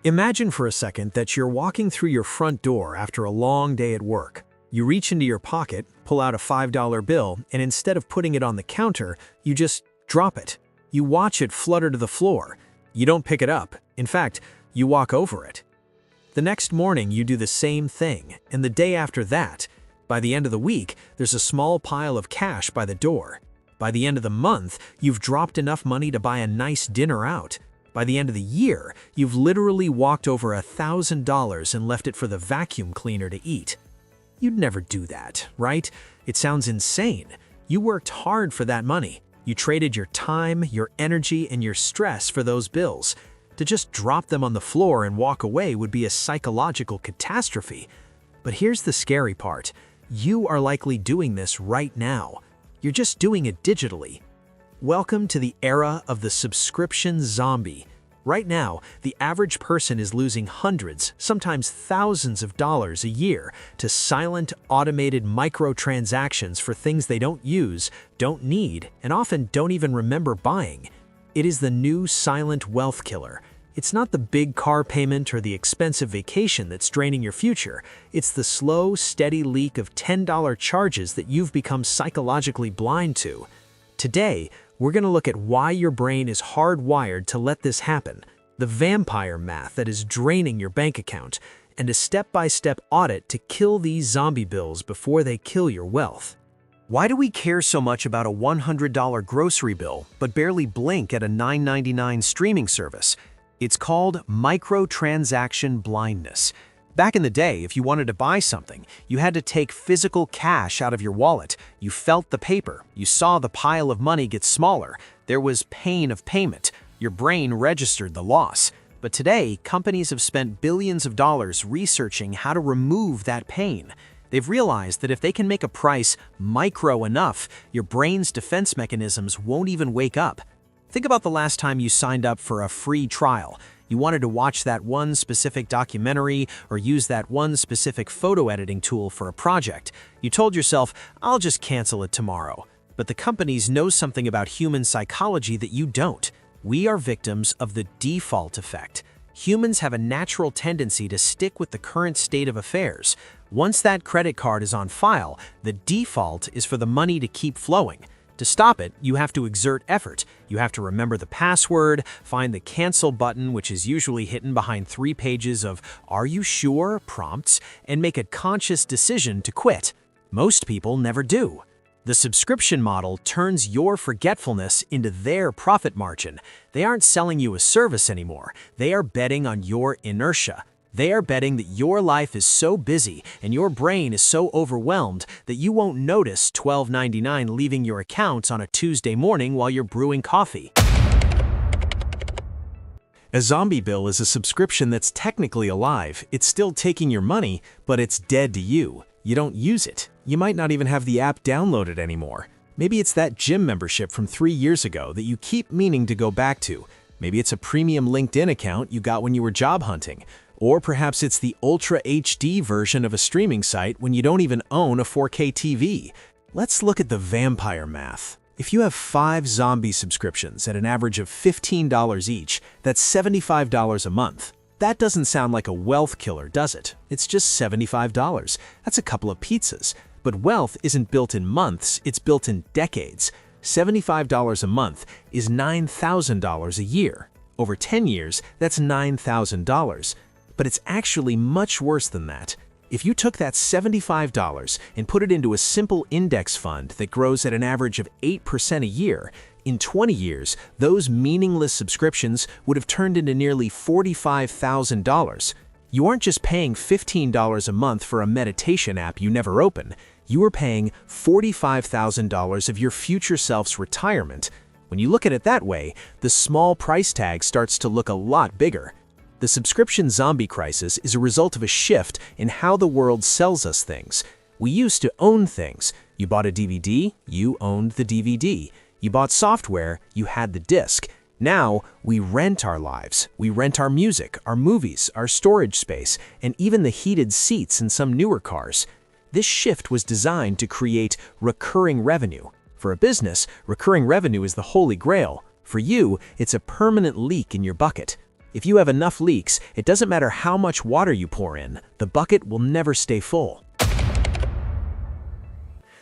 Imagine for a second that you're walking through your front door after a long day at work. You reach into your pocket, pull out a $5 bill, and instead of putting it on the counter, you just drop it. You watch it flutter to the floor. You don't pick it up. In fact, you walk over it. The next morning, you do the same thing, and the day after that. By the end of the week, there's a small pile of cash by the door. By the end of the month, you've dropped enough money to buy a nice dinner out. By the end of the year, you've literally walked over $1,000 and left it for the vacuum cleaner to eat. You'd never do that, right? It sounds insane. You worked hard for that money. You traded your time, your energy, and your stress for those bills. To just drop them on the floor and walk away would be a psychological catastrophe. But here's the scary part. You are likely doing this right now. You're just doing it digitally. Welcome to the era of the subscription zombie. Right now, the average person is losing hundreds, sometimes thousands of dollars a year to silent, automated microtransactions for things they don't use, don't need, and often don't even remember buying. It is the new silent wealth killer. It's not the big car payment or the expensive vacation that's draining your future. It's the slow, steady leak of $10 charges that you've become psychologically blind to. Today, we're going to look at why your brain is hardwired to let this happen, the vampire math that is draining your bank account, and a step-by-step audit to kill these zombie bills before they kill your wealth. Why do we care so much about a $100 grocery bill but barely blink at a $9.99 streaming service? It's called microtransaction blindness. Back in the day, if you wanted to buy something, you had to take physical cash out of your wallet. You felt the paper. You saw the pile of money get smaller. There was pain of payment. Your brain registered the loss. But today, companies have spent billions of dollars researching how to remove that pain. They've realized that if they can make a price micro enough, your brain's defense mechanisms won't even wake up. Think about the last time you signed up for a free trial. You wanted to watch that one specific documentary or use that one specific photo editing tool for a project. You told yourself, I'll just cancel it tomorrow. But the companies know something about human psychology that you don't. We are victims of the default effect. Humans have a natural tendency to stick with the current state of affairs. Once that credit card is on file, the default is for the money to keep flowing. To stop it, you have to exert effort. You have to remember the password, find the cancel button, which is usually hidden behind 3 pages of "Are you sure?" prompts, and make a conscious decision to quit. Most people never do. The subscription model turns your forgetfulness into their profit margin. They aren't selling you a service anymore. They are betting on your inertia. They are betting that your life is so busy and your brain is so overwhelmed that you won't notice $12.99 leaving your account on a Tuesday morning while you're brewing coffee. A zombie bill is a subscription that's technically alive. It's still taking your money, but it's dead to you. You don't use it. You might not even have the app downloaded anymore. Maybe it's that gym membership from 3 years ago that you keep meaning to go back to. Maybe it's a premium LinkedIn account you got when you were job hunting. Or perhaps it's the Ultra HD version of a streaming site when you don't even own a 4K TV. Let's look at the vampire math. If you have 5 zombie subscriptions at an average of $15 each, that's $75 a month. That doesn't sound like a wealth killer, does it? It's just $75. That's a couple of pizzas. But wealth isn't built in months, it's built in decades. $75 a month is $9,000 a year. Over 10 years, that's $9,000. But it's actually much worse than that. If you took that $75 and put it into a simple index fund that grows at an average of 8% a year, in 20 years, those meaningless subscriptions would have turned into nearly $45,000. You aren't just paying $15 a month for a meditation app you never open. You are paying $45,000 of your future self's retirement. When you look at it that way, the small price tag starts to look a lot bigger. The subscription zombie crisis is a result of a shift in how the world sells us things. We used to own things. You bought a DVD, you owned the DVD. You bought software, you had the disc. Now, we rent our lives. We rent our music, our movies, our storage space, and even the heated seats in some newer cars. This shift was designed to create recurring revenue. For a business, recurring revenue is the holy grail. For you, it's a permanent leak in your bucket. If you have enough leaks, it doesn't matter how much water you pour in, the bucket will never stay full.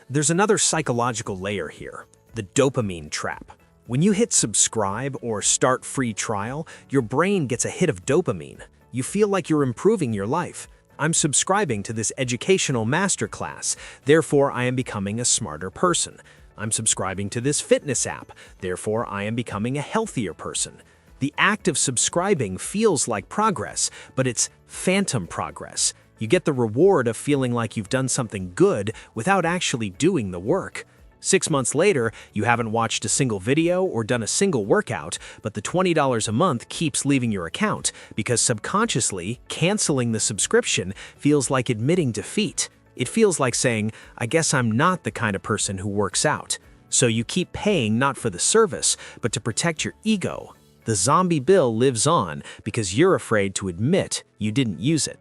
There's another psychological layer here, the dopamine trap. When you hit subscribe or start free trial, your brain gets a hit of dopamine. You feel like you're improving your life. I'm subscribing to this educational masterclass, therefore I am becoming a smarter person. I'm subscribing to this fitness app, therefore I am becoming a healthier person. The act of subscribing feels like progress, but it's phantom progress. You get the reward of feeling like you've done something good without actually doing the work. 6 months later, you haven't watched a single video or done a single workout, but the $20 a month keeps leaving your account because subconsciously, canceling the subscription feels like admitting defeat. It feels like saying, I guess I'm not the kind of person who works out. So you keep paying not for the service, but to protect your ego. The zombie bill lives on because you're afraid to admit you didn't use it.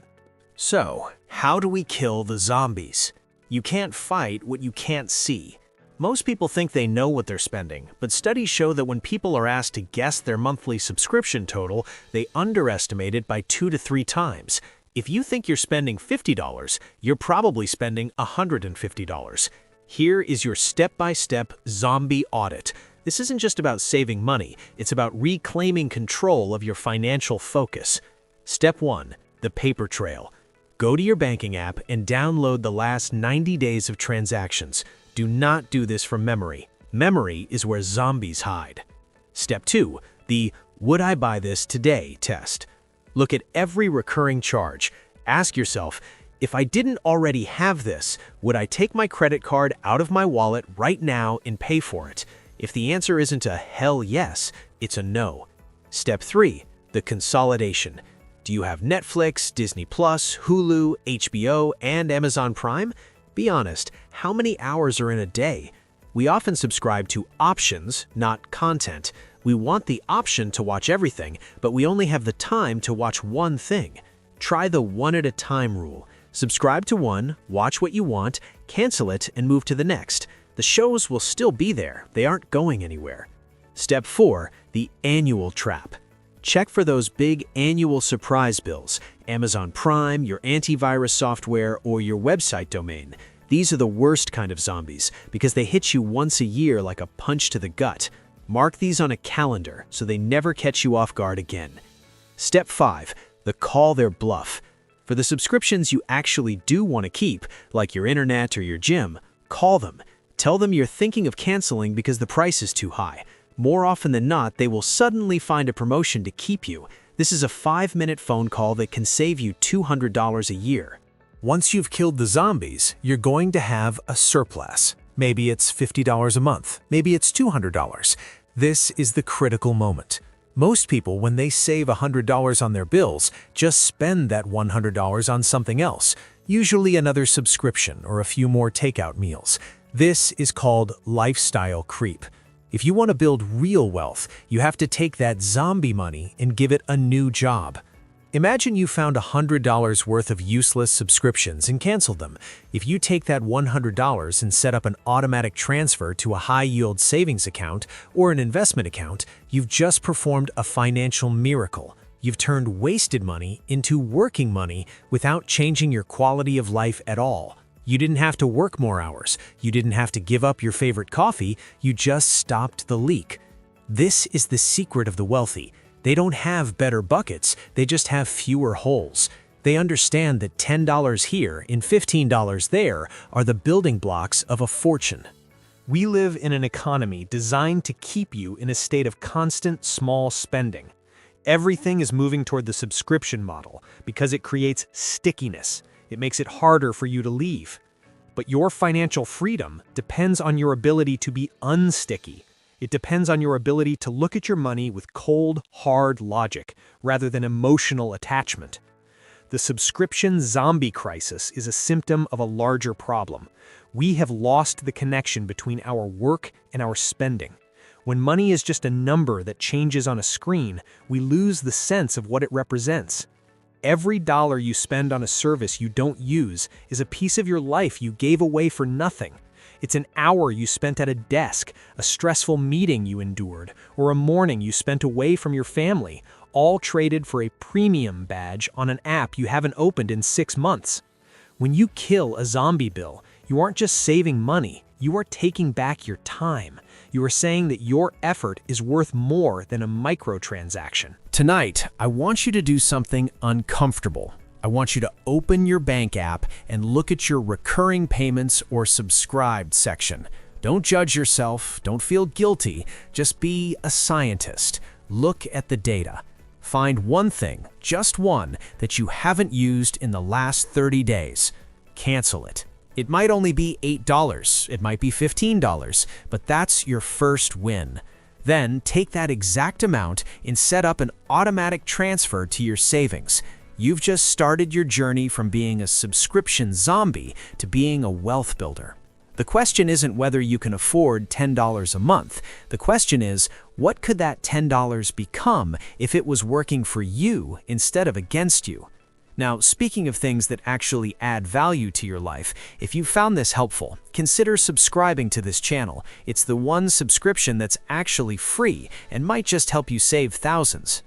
So, how do we kill the zombies? You can't fight what you can't see. Most people think they know what they're spending, but studies show that when people are asked to guess their monthly subscription total, they underestimate it by 2 to 3 times. If you think you're spending $50, you're probably spending $150. Here is your step-by-step zombie audit. This isn't just about saving money, it's about reclaiming control of your financial focus. Step 1. The paper trail. Go to your banking app and download the last 90 days of transactions. Do not do this from memory. Memory is where zombies hide. Step 2. The "Would I buy this today?" test. Look at every recurring charge. Ask yourself, if I didn't already have this, would I take my credit card out of my wallet right now and pay for it? If the answer isn't a hell yes, it's a no. Step 3. The consolidation. Do you have Netflix, Disney+, Hulu, HBO, and Amazon Prime? Be honest, how many hours are in a day? We often subscribe to options, not content. We want the option to watch everything, but we only have the time to watch one thing. Try the one-at-a-time rule. Subscribe to one, watch what you want, cancel it, and move to the next. The shows will still be there. They aren't going anywhere. Step 4. The annual trap. Check for those big annual surprise bills, Amazon Prime, your antivirus software, or your website domain. These are the worst kind of zombies because they hit you once a year like a punch to the gut. Mark these on a calendar so they never catch you off guard again. Step 5. The call their bluff. For the subscriptions you actually do want to keep, like your internet or your gym, call them. Tell them you're thinking of canceling because the price is too high. More often than not, they will suddenly find a promotion to keep you. This is a 5-minute phone call that can save you $200 a year. Once you've killed the zombies, you're going to have a surplus. Maybe it's $50 a month. Maybe it's $200. This is the critical moment. Most people, when they save $100 on their bills, just spend that $100 on something else, usually another subscription or a few more takeout meals. This is called lifestyle creep. If you want to build real wealth, you have to take that zombie money and give it a new job. Imagine you found $100 worth of useless subscriptions and canceled them. If you take that $100 and set up an automatic transfer to a high-yield savings account or an investment account, you've just performed a financial miracle. You've turned wasted money into working money without changing your quality of life at all. You didn't have to work more hours. You didn't have to give up your favorite coffee. You just stopped the leak. This is the secret of the wealthy. They don't have better buckets. They just have fewer holes. They understand that $10 here and $15 there are the building blocks of a fortune. We live in an economy designed to keep you in a state of constant small spending. Everything is moving toward the subscription model because it creates stickiness. It makes it harder for you to leave. But your financial freedom depends on your ability to be unsticky. It depends on your ability to look at your money with cold, hard logic rather than emotional attachment. The subscription zombie crisis is a symptom of a larger problem. We have lost the connection between our work and our spending. When money is just a number that changes on a screen, we lose the sense of what it represents. Every dollar you spend on a service you don't use is a piece of your life you gave away for nothing. It's an hour you spent at a desk, a stressful meeting you endured, or a morning you spent away from your family, all traded for a premium badge on an app you haven't opened in 6 months. When you kill a zombie bill, you aren't just saving money, you are taking back your time. You are saying that your effort is worth more than a microtransaction. Tonight, I want you to do something uncomfortable. I want you to open your bank app and look at your recurring payments or subscribed section. Don't judge yourself, don't feel guilty, just be a scientist. Look at the data. Find one thing, just one, that you haven't used in the last 30 days. Cancel it. It might only be $8, it might be $15, but that's your first win. Then take that exact amount and set up an automatic transfer to your savings. You've just started your journey from being a subscription zombie to being a wealth builder. The question isn't whether you can afford $10 a month. The question is, what could that $10 become if it was working for you instead of against you? Now, speaking of things that actually add value to your life, if you found this helpful, consider subscribing to this channel. It's the one subscription that's actually free and might just help you save thousands.